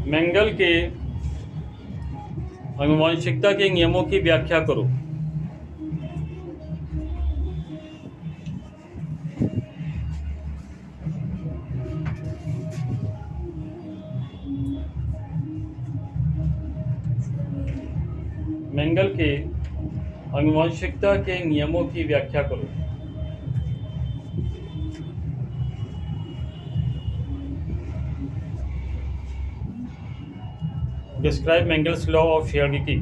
मेंगल के आनुवंशिकता के नियमों की व्याख्या करो। मेंगल के आनुवंशिकता के नियमों की व्याख्या करो। Describe Mengel's law of heredity.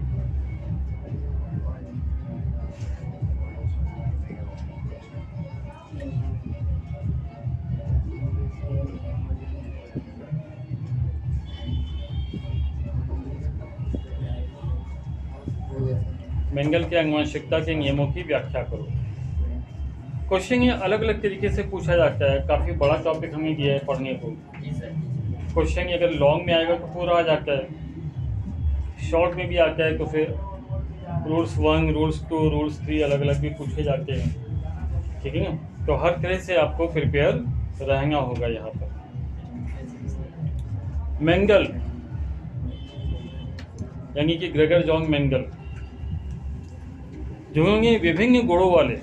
Mengal के आनुवंशिकता के नियमों की व्याख्या करो। क्वेश्चन ये अलग अलग तरीके से पूछा जाता है। काफ़ी बड़ा टॉपिक हमें दिया है पढ़ने को। क्वेश्चन अगर लॉन्ग में आएगा तो पूरा आ जाता है, शॉर्ट में भी आता है तो फिर रूल्स 1, रूल्स 2, रूल्स 3 अलग अलग भी पूछे जाते हैं। ठीक है ना? तो हर तरह से आपको प्रिपेयर रहना होगा यहाँ पर। मेंगल यानी कि ग्रेगर जॉन मेंगल जिन्होंने विभिन्न गुणों वाले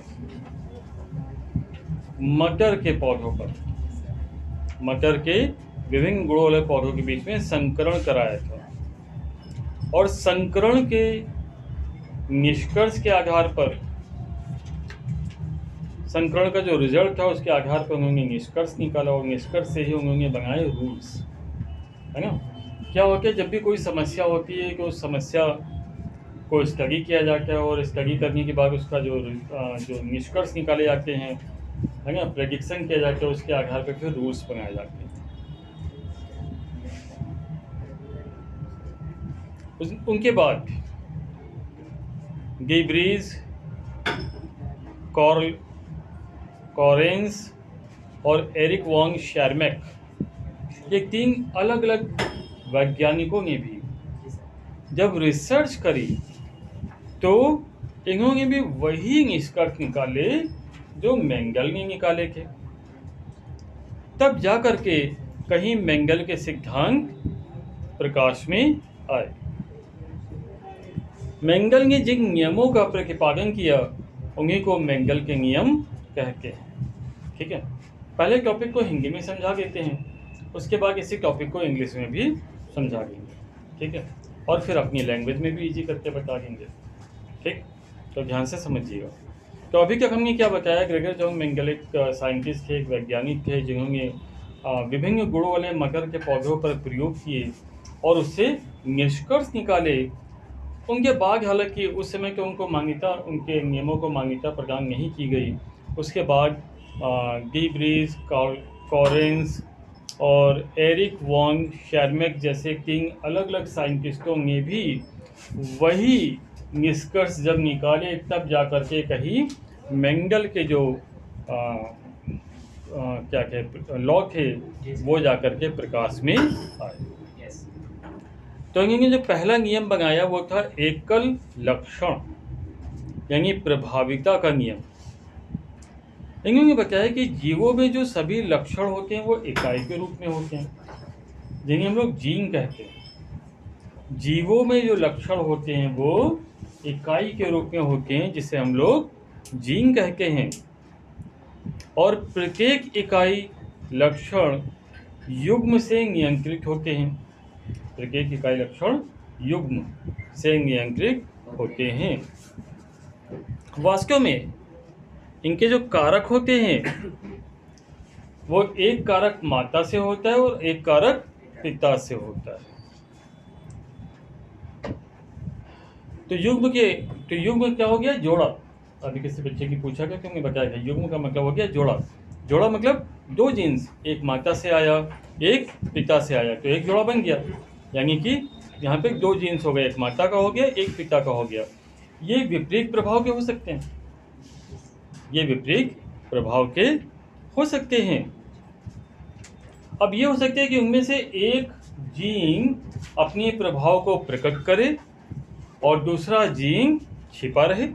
मटर के विभिन्न गुणों वाले पौधों के बीच में संकरण कराया था, और संकरण के निष्कर्ष के आधार पर, संकरण का जो रिजल्ट था उसके आधार पर उन्होंने निष्कर्ष निकाला, और निष्कर्ष से ही उन्होंने बनाए रूल्स, है ना? क्या होता है, जब भी कोई समस्या होती है तो उस समस्या को स्टडी किया जाता है, और स्टडी करने के बाद उसका जो निष्कर्ष निकाले जाते हैं, है ना, प्रेडिक्शन किया जाता है, उसके आधार पर फिर रूल्स बनाए जाते हैं। उनके बाद गिब्रीज, कॉरेंस और एरिक वॉन्ग शर्मैक, ये 3 अलग अलग वैज्ञानिकों ने भी जब रिसर्च करी तो इन्होंने भी वही निष्कर्ष निकाले जो मेंगल ने निकाले थे। तब जा करके कहीं मेंगल के सिद्धांत प्रकाश में आए। मेंगल ने जिन नियमों का प्रतिपादन किया उन्हीं को मेंगल के नियम कहते हैं। ठीक है, पहले टॉपिक को हिंदी में समझा देते हैं, उसके बाद इसी टॉपिक को इंग्लिश में भी समझा देंगे। ठीक है, और फिर अपनी लैंग्वेज में भी इजी करके बता देंगे। ठीक, तो ध्यान से समझिएगा। तो अभी तक हमने क्या बताया, ग्रेगर जॉन मेंगल एक साइंटिस्ट थे, एक वैज्ञानिक थे, जिन्होंने विभिन्न गुणों वाले मटर के पौधों पर प्रयोग किए और उससे निष्कर्ष निकाले। उनके बाद हालांकि उस समय तो उनके नियमों को मान्यता प्रदान नहीं की गई। उसके बाद गिब्रीज, कॉरेंस और एरिक वॉन शर्मैक जैसे 3 अलग अलग साइंटिस्टों ने भी वही निष्कर्ष जब निकाले, तब जाकर के कहीं मेंगल के जो क्या कहते लॉ थे वो जाकर के प्रकाश में आए। तो इन्होंने जो पहला नियम बनाया वो था एकल लक्षण यानी प्रभाविता का नियम। इन्होंने बताया कि जीवों में जो सभी लक्षण होते हैं वो इकाई के रूप में होते हैं, जिन्हें हम लोग जीन कहते हैं। जीवों में जो लक्षण होते हैं वो इकाई के रूप में होते हैं, जिसे हम लोग जीन कहते हैं। और प्रत्येक इकाई लक्षण युग्म से नियंत्रित होते हैं। प्रत्येक इकाई लक्षण युग्म से नियंत्रित होते हैं। वास्तव में इनके जो कारक होते हैं वो एक कारक माता से होता है और एक कारक पिता से होता है। तो युग्म क्या हो गया? जोड़ा। अभी किसी बच्चे की पूछा गया, क्योंकि बताया गया युग्म का मतलब हो गया जोड़ा। जोड़ा मतलब 2 जीन्स, एक माता से आया एक पिता से आया, तो एक जोड़ा बन गया। यानी कि यहाँ पे 2 जीन्स हो गए, एक माता का हो गया एक पिता का हो गया। ये विपरीत प्रभाव के हो सकते हैं, ये विपरीत प्रभाव के हो सकते हैं। अब ये हो सकता है कि उनमें से एक जीन अपने प्रभाव को प्रकट करे और दूसरा जीन छिपा रहे।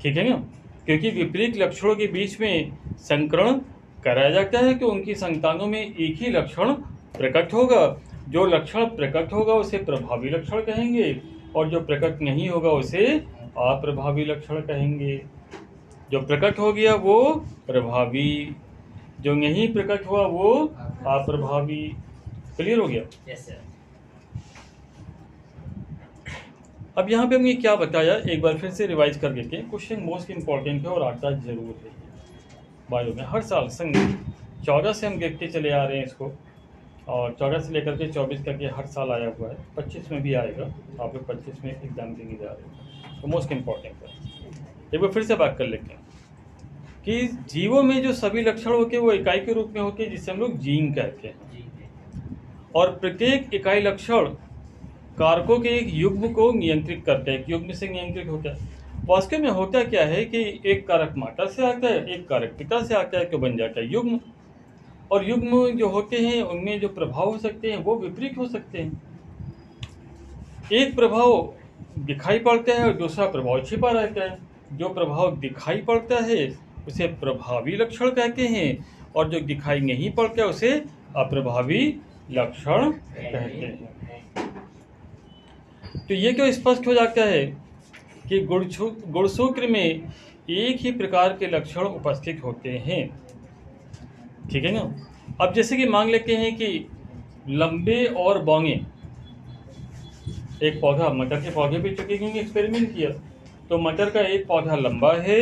ठीक है ना? क्योंकि विपरीत लक्षणों के बीच में संकरण कराया जाता है कि उनकी संतानों में एक ही लक्षण प्रकट होगा जो लक्षण प्रकट होगा उसे प्रभावी लक्षण कहेंगे, और जो प्रकट नहीं होगा उसे अप्रभावी लक्षण कहेंगे। जो प्रकट हो गया वो प्रभावी, जो नहीं प्रकट हुआ वो अप्रभावी। क्लियर हो गया? Yes sir. अब यहाँ पे हमने क्या बताया, एक बार फिर से रिवाइज कर देते हैं। क्वेश्चन मोस्ट इंपॉर्टेंट है और आता जरूर है बायो में हर साल। संग 14 से हम देखते चले आ रहे हैं इसको, और 14 से लेकर के 24 तक ये हर साल आया हुआ है। 25 में भी आएगा, आप लोग 25 में एग्जाम देने जा रहे हैं, तो मोस्ट इम्पॉर्टेंट है। एक बार फिर से बात कर लेते हैं कि जीवों में जो सभी लक्षण होते हैं वो इकाई के रूप में होते हैं, जिसे हम लोग जीन कहते हैं। और प्रत्येक इकाई लक्षण कारकों के एक युग्म को नियंत्रित करते हैं, एक युग्म से नियंत्रित होता है। वास्तव में होता क्या है कि एक कारक माता से आता है, एक कारक पिता से आता है, तो बन जाता है युग्म। और युग्म जो होते हैं उनमें जो प्रभाव हो सकते हैं वो विपरीत हो सकते हैं। एक प्रभाव दिखाई पड़ता है और दूसरा प्रभाव छिपा रहता है। जो प्रभाव दिखाई पड़ता है उसे प्रभावी लक्षण कहते हैं, और जो दिखाई नहीं पड़ता उसे अप्रभावी लक्षण कहते हैं। तो ये क्यों स्पष्ट हो जाता है कि गुणसूत्र में एक ही प्रकार के लक्षण उपस्थित होते हैं, ठीक है ना। अब जैसे कि मान लेते हैं कि लंबे और बौंगे, एक पौधा, मटर के पौधे भी चुके होंगे, एक्सपेरिमेंट किया, तो मटर का एक पौधा लंबा है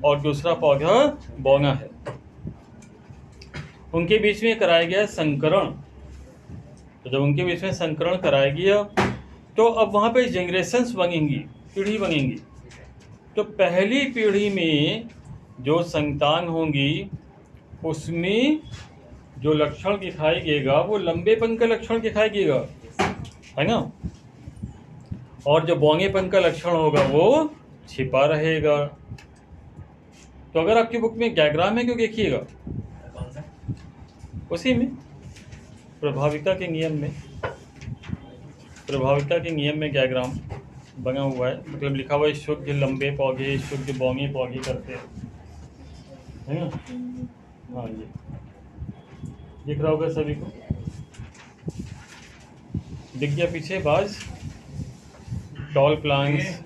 और दूसरा पौधा बौना है। उनके बीच में कराया गया संकरण। तो जब उनके बीच में संकरण कराया गया तो अब वहाँ पे जनरेशन्स बनेंगी, पीढ़ी बनेंगी। तो पहली पीढ़ी में जो संतान होंगी उसमें जो लक्षण दिखाई देगा वो लंबेपन का लक्षण दिखाई देगा, है ना। और जो बौंगेपन का लक्षण होगा वो छिपा रहेगा। तो अगर आपकी बुक में डायग्राम है क्यों देखिएगा, उसी में प्रभाविता के नियम में, प्रभाविता के नियम में डायग्राम बना हुआ है। मतलब लिखा हुआ है शुद्ध लंबे पौधे शुद्ध बौंगे पौधे करते हैं, है ना। हाँ, ये दिख रहा होगा सभी को, दिख गया पीछे बाज, टॉल प्लांट्स।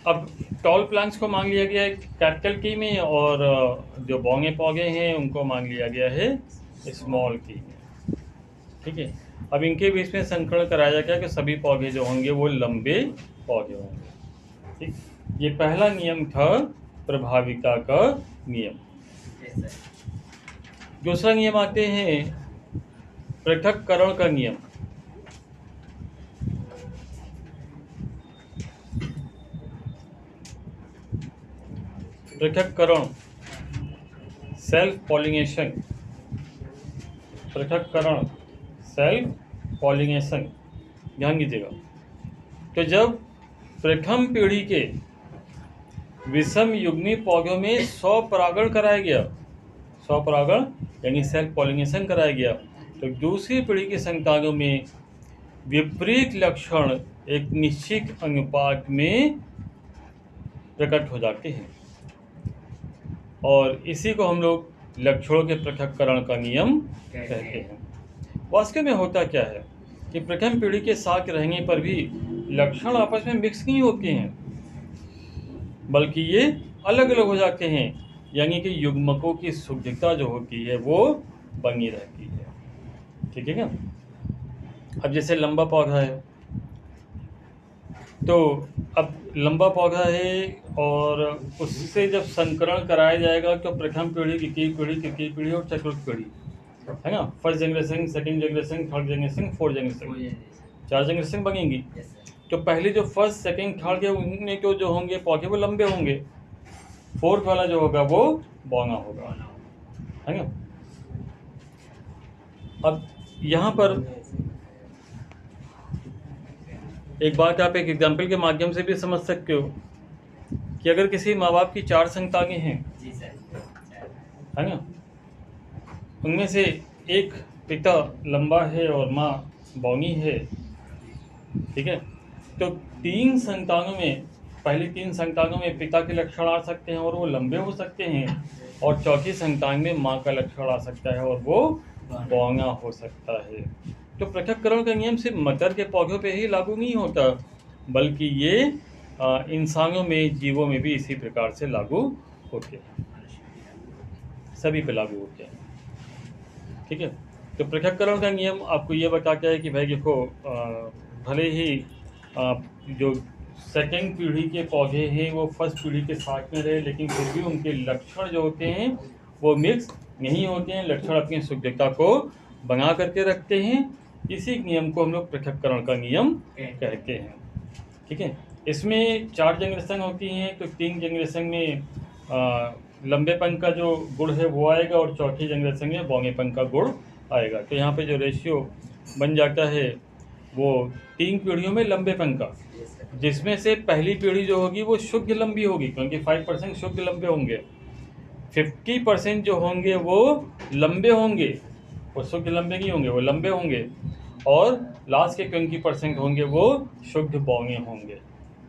अब टॉल प्लांट्स को मांग लिया गया है कैपिटल की में, और जो बौंगे पौधे हैं उनको मांग लिया गया है स्मॉल की में, ठीक है। अब इनके बीच में संकरण कराया गया कि सभी पौधे जो होंगे वो लंबे पौधे होंगे, ठीक। ये पहला नियम था प्रभाविता का नियम। दूसरा नियम आते हैं पृथक्करण का नियम। पृथक्करण, सेल्फ पॉलिनेशन, पृथक्करण सेल्फ पॉलिनेशन, ध्यान दीजिएगा। तो जब प्रथम पीढ़ी के विषम युग्मी पौधों में स्वपरागण कराया गया, स्वपरागण यानी सेल्फ पॉलिनेशन कराया गया, तो दूसरी पीढ़ी के संतानों में विपरीत लक्षण एक निश्चित अनुपात में प्रकट हो जाते हैं, और इसी को हम लोग लक्षणों के पृथक्करण का नियम कहते हैं। वास्तव में होता क्या है कि प्रथम पीढ़ी के साथ रहने पर भी लक्षण आपस में मिक्स नहीं होते हैं, बल्कि ये अलग अलग हो जाते हैं, यानी कि युग्मकों की शुद्धता जो होती है वो बनी रहती है, ठीक है ना। अब जैसे लंबा पौधा है, तो अब लंबा पौधा है और उससे जब संकरण कराया जाएगा तो प्रथम पीढ़ी, द्वितीय पीढ़ी, तृतीय पीढ़ी और चतुर्थ पीढ़ी, है ना। First generation, second generation, third generation, fourth generation, 4 generation बनेंगी। तो पहले जो फर्स्ट सेकंड थर्ड है उनमें तो जो होंगे पौधे वो लंबे होंगे, फोर्थ वाला जो होगा वो बौना होगा, है ना। अब यहाँ पर एक बात आप एक एग्जाम्पल के माध्यम से भी समझ सकते हो कि अगर किसी माँ बाप की 4 संतानें हैं, है ना, उनमें से एक पिता लंबा है और माँ बौनी है, ठीक है, तो 3 संतानों में पहली 3 संतानों में पिता के लक्षण आ सकते हैं और वो लंबे हो सकते हैं, और चौथी संतान में माँ का लक्षण आ सकता है और वो बौना हो सकता है। तो पृथक्करण का नियम सिर्फ मटर के पौधों पे ही लागू नहीं होता, बल्कि ये इंसानों में, जीवों में भी इसी प्रकार से लागू होते हैं, सभी पे लागू होते हैं। ठीक है, तो पृथक्करण का नियम आपको ये बताता है कि भाई देखो, भले ही जो सेकंड पीढ़ी के पौधे हैं वो फर्स्ट पीढ़ी के साथ में रहे, लेकिन फिर भी उनके लक्षण जो होते हैं वो मिक्स नहीं होते हैं, लक्षण अपनी शुद्धता को बना करके रखते हैं। इसी नियम को हम लोग पृथक्करण का नियम कहते हैं। ठीक है, इसमें 4 जनरेशन होती हैं, तो 3 जनरेशन में लंबेपन का जो गुण है वो आएगा और चौथी जनरेशन में बौनेपन का गुण आएगा। तो यहाँ पे जो रेशियो बन जाता है वो 3 पीढ़ियों में लंबेपन का, जिसमें से पहली पीढ़ी जो होगी वो शुद्ध लंबी होगी, क्योंकि 5% शुद्ध लंबे होंगे, 50% जो होंगे वो लंबे होंगे, वो शुद्ध लंबे नहीं होंगे, वो लंबे होंगे, और लास्ट के 20% होंगे वो शुद्ध बौने होंगे।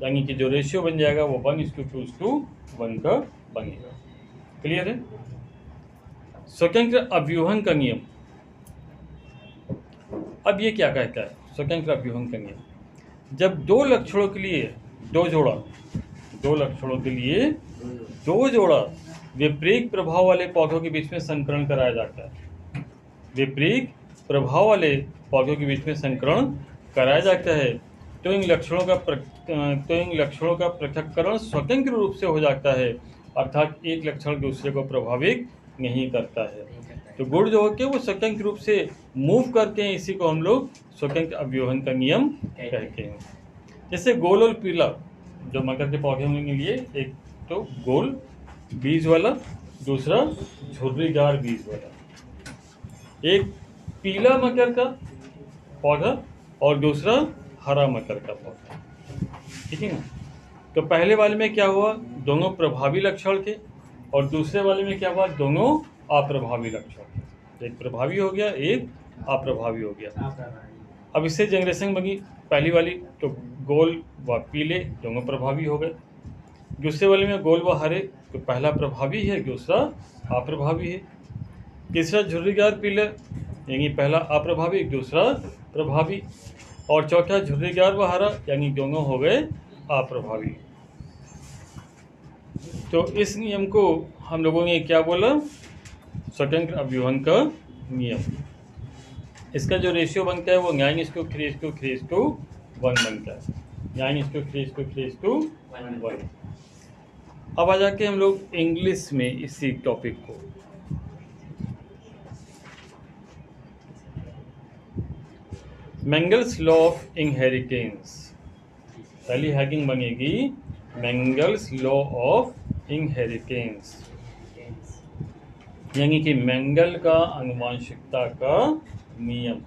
यानी कि जो रेशियो बन जाएगा वो 1:2:1 का बनेगा। क्लियर है? स्वतंत्र अव्यूहन का नियम, अब ये क्या कहता है? स्वतंत्र अव्यूहन का नियम, जब 2 लक्षणों के लिए 2 जोड़ा विपरीत प्रभाव वाले पौधों के बीच में संकरण कराया जाता है, विपरीत प्रभाव वाले पौधों के बीच में संकरण कराया जाता है, तो इन लक्षणों का पृथक्करण स्वतंत्र रूप से हो जाता है, अर्थात एक लक्षण दूसरे को प्रभावित नहीं करता है। तो गुण जो होते हैं वो स्वतंत्र रूप से मूव करते हैं, इसी को हम लोग स्वतंत्र अव्यूहन का नियम कहते हैं। जैसे गोल और पीला जो मटर के पौधे होने के लिए, एक तो गोल बीज वाला, दूसरा झुर्रीदार बीज वाला, एक पीला मटर का पौधा और दूसरा हरा मटर का पौधा। ठीक है ना? तो पहले वाले में क्या हुआ, दोनों प्रभावी लक्षण थे, और दूसरे वाले में क्या हुआ, दोनों अप्रभावी लक्षण थे। एक प्रभावी हो गया, एक अप्रभावी हो गया। अब इससे जनरेशन बनी, पहली वाली तो गोल व पीले दोनों प्रभावी हो गए, दूसरे वाले में गोल व हरे, तो पहला प्रभावी है, दूसरा अप्रभावी है, तीसरा झुर्रीदार पीले, यानी पहला अप्रभावी दूसरा प्रभावी, और चौथा झुर्रीदार व हरा, यानी दोनों हो गए अप्रभावी। तो इस नियम को हम लोगों ने क्या बोला, स्वतंत्र अव्यूहन का नियम। इसका जो रेशियो बनता है वो 9:3:3:1 बनता है, 9:3:3:1। अब आ जाके हम लोग इंग्लिश में इसी टॉपिक को, मेंगल्स लॉ ऑफ इनहेरिटेंस, पहली हैगिंग बनेगी मेंगल्स लॉ ऑफ इनहेरिटेंस, यानी कि मेंगल का आनुवंशिकता का नियम।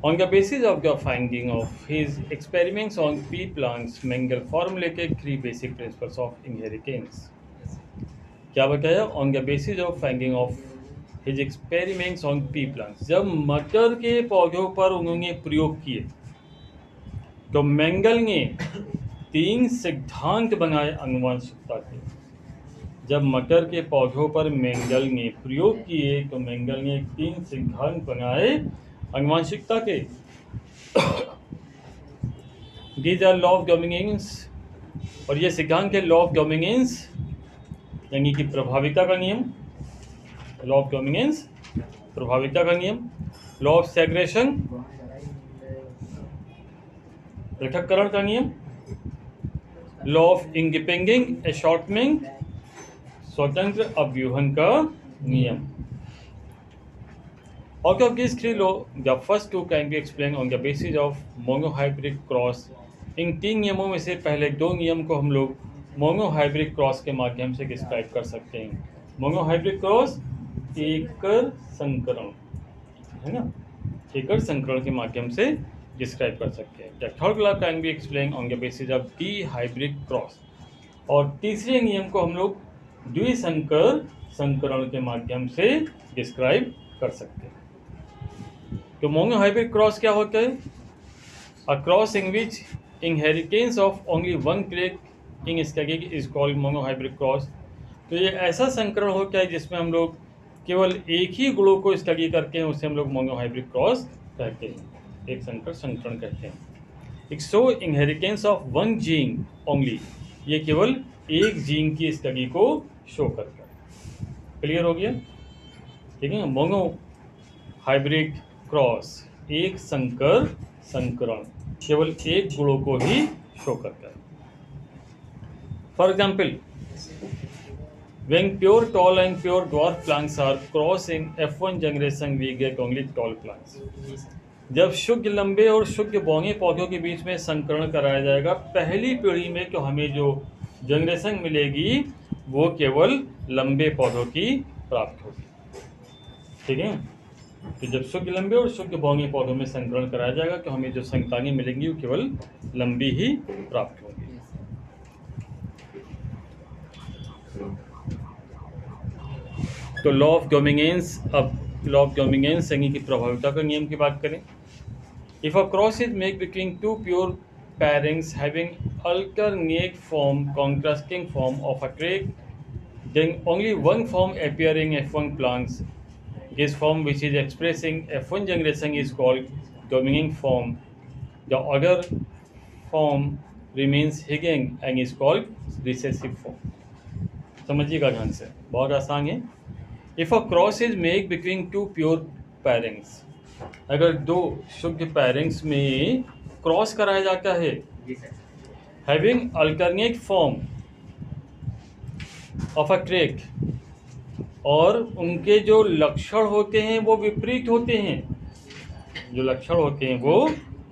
On the basis of the finding of his experiments on pea plants, Mengel formulated 3 basic principles of inheritance. क्या बताया? On the basis of finding of his experiments on pea plants, जब मटर के पौधों पर उन्होंने प्रयोग किए तो मेंगल ने 3 सिद्धांत बनाए आनुवंशिकता के। जब मटर के पौधों पर मेंगल ने प्रयोग किए तो मेंगल ने 3 सिद्धांत बनाए आनुवंशिकता के। These are law of dominance, और ये सिद्धांत है लॉ ऑफ डोमिनेंस, यानी कि प्रभाविता का नियम, लॉ ऑफ डोमिनेंस प्रभाविता का नियम, लॉ ऑफ सेग्रेशन पृथक्करण का नियम, लॉ ऑफ इंडिपेंडेंट असॉर्टमेंट स्वतंत्र अव्यूहन का नियम। Out of these 3 laws, the first 2 can be explained on the basis of monohybrid cross. इन 3 नियमों में से पहले 2 नियम को हम लोग मोनोहाइब्रिड क्रॉस के माध्यम से डिस्क्राइब कर सकते हैं। मोनोहाइब्रिड क्रॉस एकर संकरण है ना, एकर संकरण के माध्यम से डिस्क्राइब कर सकते हैं। The third law can be explained on the basis of dihybrid cross, और तीसरे नियम को हम लोग द्विसंकर संकरण के माध्यम से डिस्क्राइब कर सकते हैं। तो मोनोहाइब्रिड क्रॉस क्या होता है? A cross in which inheritance of only one trait in स्कैगी is called monohybrid cross। तो ये ऐसा संकरण हो क्या है जिसमें हम लोग केवल एक ही गुणों को स्टडी करके हैं, उसे हम लोग मोनोहाइब्रिड क्रॉस कहते हैं, एक संकर संकरण कहते हैं। एक सो inheritance of one gene only, ये केवल एक जीन की स्टडी को शो करता है। क्लियर हो गया? ठीक है। मोनोहाइब्रिड क्रॉस एक संकर संकरण केवल एक गुणों को ही शो करता है। For example, when pure tall and pure dwarf plants are crossed in F1 generation we get only tall plants। जब शुद्ध लंबे और शुद्ध बौने पौधों के बीच में संकरण कराया जाएगा पहली पीढ़ी में, तो हमें जो जनरेशन मिलेगी वो केवल लंबे पौधों की प्राप्त होगी। ठीक है। तो जब शुद्ध लंबे और शुद्ध बौने पौधों में संकरण कराया जाएगा तो हमें जो संतानें मिलेंगी वो केवल लंबी ही प्राप्त होगी। तो लॉ ऑफ डोमिनेंस, अब लॉ ऑफ डोमिनेंस यानी कि प्रभाविता का नियम की बात करें। If a cross is make between two pure parents having alternate form contrasting form of a trait, then only one form appear in F1 plants। This form which is expressing F1 generation is called dominant form. The other form remains hidden and is called recessive form। समझिएगा ध्यान से, बहुत आसान है। If a cross is made between two pure parents, अगर दो शुद्ध parents में क्रॉस कराया जाता है, having alternate form of a trait, और उनके जो लक्षण होते हैं वो विपरीत होते हैं, जो लक्षण होते हैं वो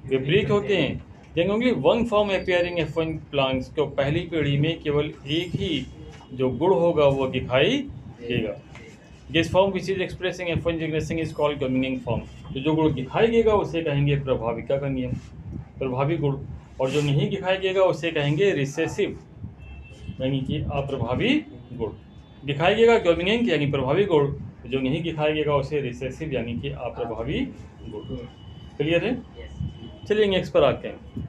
विपरीत होते हैं, then only one form appearing F1 plants, तो पहली पीढ़ी में केवल एक ही जो गुण होगा वो दिखाई देगा। This form which is expressing F1 generation is called dominant form. तो जो गुण दिखाई देगा उसे कहेंगे प्रभाविका का नियम, प्रभावी गुण, और जो नहीं दिखाई देगा उसे कहेंगे रिसेसिव यानी कि अप्रभावी गुण। दिखाई देगा डोमिनेंट यानी प्रभावी गुण, जो नहीं दिखाई देगा उसे रिसेसिव यानी कि अप्रभावी गुण। क्लियर है? चलिए नेक्स्ट पर आते हैं।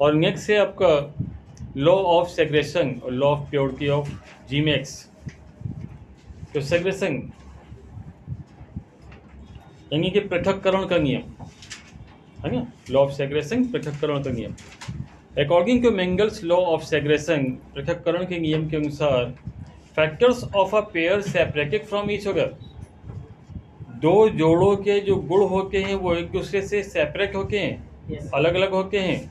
और नेक्स्ट है आपका लॉ ऑफ सेग्रेशन और law of purity of JIMEX. तो सेग्रेशन यानी कि पृथक्करण का नियम है ना, लॉ ऑफ सेग्रेशन पृथक्करण का नियम। According to Mendel's law of segregation, पृथक्करण के नियम के अनुसार factors of a pair separated from each other, दो जोड़ों के जो गुण होते हैं वो एक दूसरे से सेपरेट होते हैं, अलग अलग होते हैं।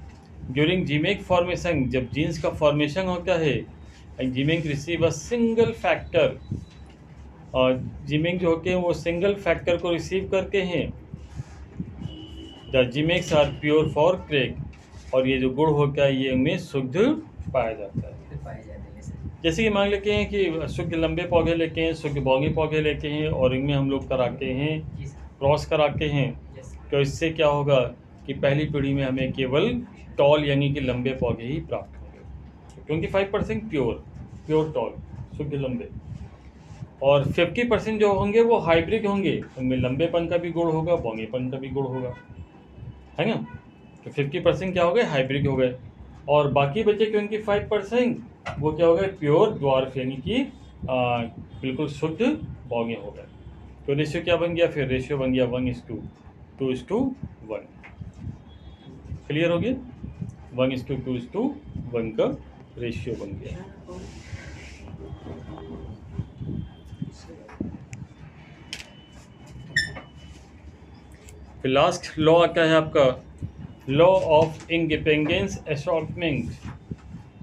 ड्यूरिंग जीमेक फॉर्मेशन, जब जीन्स का फॉर्मेशन होता है, एंड जीमेक रिसीव अ सिंगल फैक्टर, और जीमेक जो होते हैं वो सिंगल फैक्टर को रिसीव करते हैं। The gametes are pure for crack, और ये जो गुण होता है ये उनमें शुद्ध पाया जाता है। जैसे कि मान लेते हैं कि शुद्ध लंबे पौधे लेते हैं, शुद्ध बौने पौधे लेते हैं, और इनमें हम लोग कराते हैं क्रॉस कराते हैं, तो इससे क्या होगा कि पहली पीढ़ी में हमें केवल टॉल यानी कि लंबे पौधे ही प्राप्त होंगे। 25% प्योर टॉल शुद्ध लंबे, और 50% जो होंगे वो हाइब्रिड होंगे, उनमें लंबेपन का भी गुण होगा, बौनेपन का भी गुण होगा, है ना। तो 50% क्या हो गए? हाइब्रिड हो गए, और बाकी बचे 25% वो क्या हो गए? प्योर ड्वार्फ यानी कि बिल्कुल शुद्ध बौने हो गए। तो रेशियो क्या बन गया? फिर रेशियो बन गया 1:2:1। क्लियर हो गया? 1:2:1 का रेशियो बन गया। फिर लास्ट लॉ आता है आपका लॉ ऑफ इंडिपेंडेंस असॉर्टमेंट,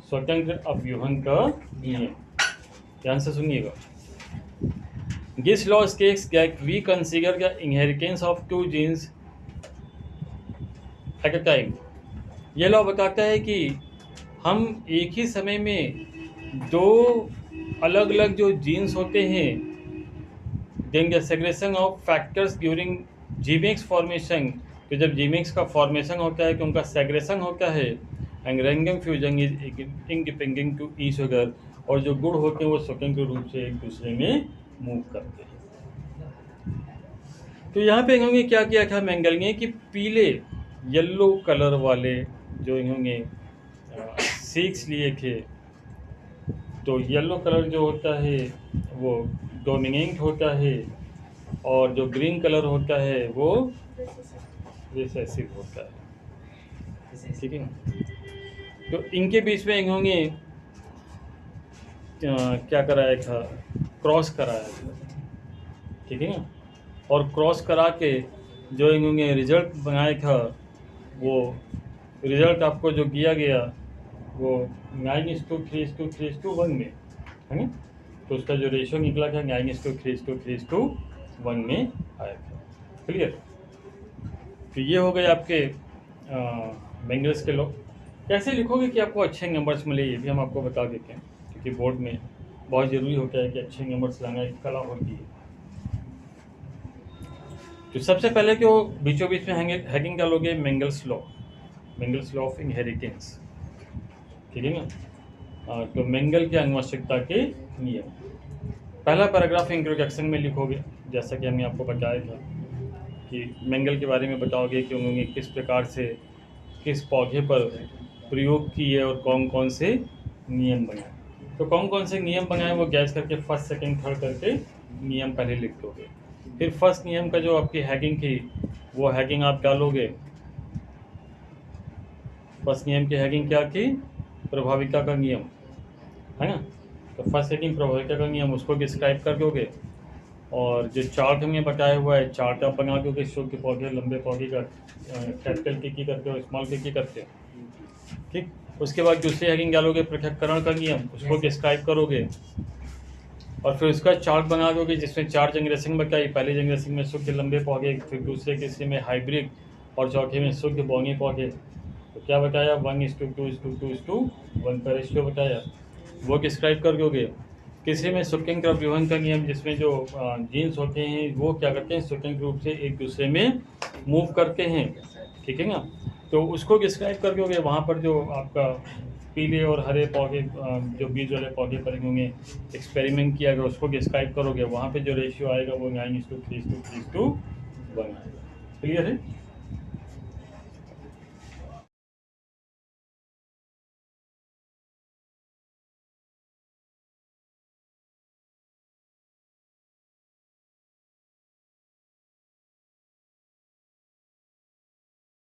स्वतंत्र अपव्यूहन का नियम। ध्यान से सुनिएगा। This law states that we consider the inheritance of two genes at a time. यह लॉ बताता है कि हम एक ही समय में दो अलग अलग जो जीन्स होते हैं, then the segregation of factors during gametes formation, तो जब जीमेक्स का फॉर्मेशन होता है तो उनका सेग्रेशन होता है, and random fusion is independent to each other, और जो गुण होते हैं वो स्वतंत्र रूप से एक दूसरे में मूव करते हैं। तो यहाँ पे इन्होंने क्या किया था मेंगल ने कि पीले येलो कलर वाले जो इन्होंने सीड्स लिए थे, तो येलो कलर जो होता है वो डोमिनेंट होता है और जो ग्रीन कलर होता है वो रिसेसिव होता है, ठीक है। तो इनके बीच में इन्होंने क्या कराया था, क्रॉस कराया था, ठीक है ना। और क्रॉस करा के जो इन्होंने रिजल्ट बनाया था, वो रिजल्ट आपको जो दिया गया वो 9:3:3:1 में, है ना। तो उसका जो रेशियो निकला था 9:3:3:1 में आया था। क्लियर। तो ये हो गए आपके मेंगल्स के लॉ। कैसे लिखोगे कि आपको अच्छे नंबर्स मिले, ये भी हम आपको बता देते हैं, क्योंकि बोर्ड में बहुत ज़रूरी होता है कि अच्छे नंबर्स लाना एक कला होती है। तो सबसे पहले जो बीचों बीच में हैगिंग डालोगे मेंगल्स लॉ ऑफ इनहेरिटेंस, ठीक है ना। तो मेंगल की आनुवंशिकता के नियम, पहला पैराग्राफ इंट्रोडक्शन में लिखोगे, जैसा कि हमने आपको बताया था कि मेंगल के बारे में बताओगे कि उन्होंने किस प्रकार से किस पौधे पर प्रयोग किए और कौन कौन से नियम बनाए। तो कौन कौन से नियम बनाए वो गैस करके फर्स्ट सेकंड थर्ड करके नियम पहले लिख दोगे। फिर फर्स्ट नियम का जो आपकी हैगिंग थी वो हैगिंग आप डालोगे। फर्स्ट नियम की हैगिंग क्या थी, प्रभाविका का नियम, है ना। तो फर्स्ट हैगिंग प्रभाविका का नियम, उसको डिस्क्राइब कर दोगे। और जो चार्ट हमने बताया हुआ है, चार्ट आप बना दोगे, शुद्ध पौधे लंबे पौधे का कैपिटल की करते हो, स्मॉल की करते हो, ठीक। उसके बाद दूसरी हैगिंग डालोगे पृथक्करण का नियम, उसको डिस्क्राइब करोगे और फिर उसका चार्ट बना दोगे जिसमें 4 जनरेशन बताई। पहली जनरेशन में शुद्ध लंबे पौधे, फिर दूसरे किसी में हाइब्रिड और चौथे में शुद्ध बौने पौधे। तो क्या बताया, 1:2:2:1 का रेशियो बताया, वो डिस्क्राइब कर दोगे। किसी में स्वतंत्र व्यूहन का नियम, जिसमें जो जीन्स होते हैं वो क्या करते हैं, स्वतंत्र रूप से एक दूसरे में मूव करते हैं, ठीक है ना। तो उसको डिस्क्राइब कर दोगे। वहाँ पर जो आपका पीले और हरे पौधे, जो बीज वाले पौधे पर इन्होंने एक्सपेरिमेंट किया गया, उसको डिस्क्राइब करोगे। वहाँ पे जो रेशियो आएगा वो 9:3:3:1 आएगा। क्लियर है।